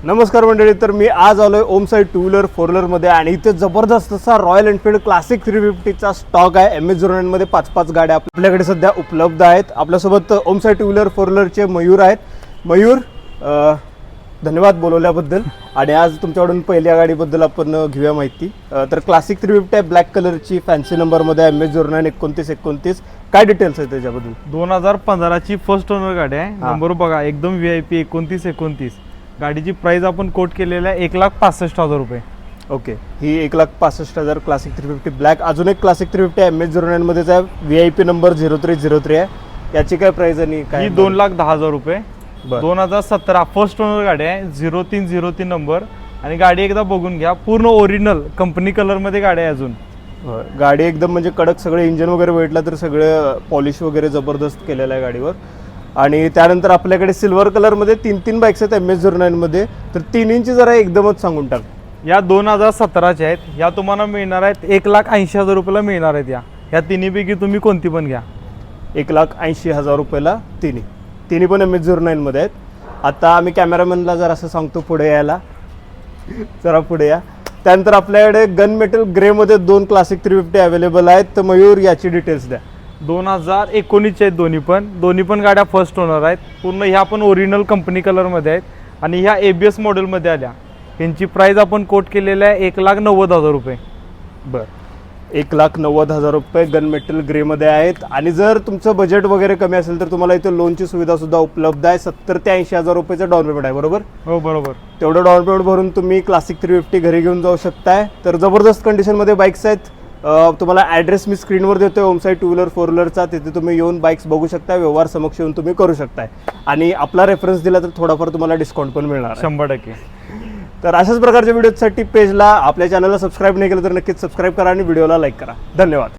नमस्कार मंडळी, तर मी आज आलोय ओम साई टू व्हीलर फोर व्हीलरमध्ये आणि इथे जबरदस्त असा रॉयल एनफील्ड क्लासिक 350चा स्टॉक आहे। MS09 मध्ये 5 गाड्या आपल्याकडे सध्या उपलब्ध आहेत। आपल्यासोबत Om Sai two wheeler four व्हीलरचे मयूर आहेत। मयूर, धन्यवाद बोलवल्याबद्दल। आणि आज तुमच्याकडून पहिल्या गाडीबद्दल आपण घेऊया माहिती। तर क्लासिक 350 आहे, ब्लॅक कलरची, फॅन्सी नंबरमध्ये MS09 2929। काय डिटेल्स आहेत त्याच्याबद्दल? 2015 ची फर्स्ट ओनर गाडी आहे। नंबर बघा एकदम VIP 2929। गाडीची प्राइस आपण कोट केलेला आहे 1,65,000 रुपये। ओके, ही 1,65,000 क्लासिक 350 ब्लॅक। अजून एक क्लासिक 350 MS09 मध्येच आहे, VIP नंबर 0303 आहे। याची काय प्राइस आणि काय? ही 2,10,000 रुपये। बरं. 2017 फर्स्ट ओनर गाडी आहे, 0303 नंबर। आणि गाडी एकदा बघून घ्या, पूर्ण ओरिजिनल कंपनी कलर मध्ये गाडी आहे। अजून गाडी एकदम म्हणजे कडक, सगळे इंजन वगैरे भेटला तर सगळं पॉलिश वगैरे जबरदस्त केलेलं आहे गाडीवर। आणि त्यानंतर आपल्याकडे सिल्वर कलरमध्ये 3 बाईक्स आहेत MS09 मध्ये। तर तिन्हींची जरा एकदमच सांगून टाक। या 2017च्या आहेत। या तुम्हाला मिळणार आहेत 1,80,000 रुपयाला मिळणार आहेत। या तिन्हीपैकी तुम्ही कोणती पण घ्या। 1,80,000 रुपयाला तिन्ही पण MS09 मध्ये आहेत। आता आम्ही कॅमेरामॅनला जरा असं सांगतो पुढे यायला, जरा पुढे या। त्यानंतर आपल्याकडे गन मेटल ग्रे मध्ये 2 क्लासिक 350 अवेलेबल आहेत। तर मयूर, याची डिटेल्स द्या। 2019 आहेत दोन्ही पण गाड्या फर्स्ट ओनर आहेत। पूर्ण ह्या पण ओरिजिनल कंपनी कलर मध्ये आहेत आणि ह्या ABS मॉडेल मध्ये आल्या। यांची प्राइस आपण कोट केलेली आहे 1,90,000 रुपये। बरं, 1,90,000 रुपये गन मेटल ग्रे मध्ये आहेत। आणि जर तुमचं बजेट वगैरे कमी असेल तर तुम्हाला इथे लोनची सुविधा सुद्धा उपलब्ध आहे। 70,000 ते 80,000 रुपयाचं डाऊन पेमेंट आहे, बरोबर? हो बरोबर। तेवढं डाऊन पेमेंट भरून तुम्ही क्लासिक 350 घरी घेऊन जाऊ शकताय। तर जबरदस्त कंडिशनमध्ये बाईक्स आहेत। तुम्हाला ॲड्रेस मी स्क्रीनवर देतोय ओम साई टू व्हीलर फोर व्हीलरचा, तिथे तुम्ही येऊन बाईक्स बघू शकता, व्यवहार समक्ष येऊन तुम्ही करू शकताय। आणि आपला रेफरन्स दिला तर थोडाफार तुम्हाला डिस्काउंट पण मिळणार आहे। 100%। तर अशाच प्रकारच्या व्हिडिओसाठी पेजला, आपल्या चॅनलला सबस्क्राईब नाही केलं तर नक्कीच सबस्क्राईब करा आणि व्हिडिओला लाईक करा। धन्यवाद।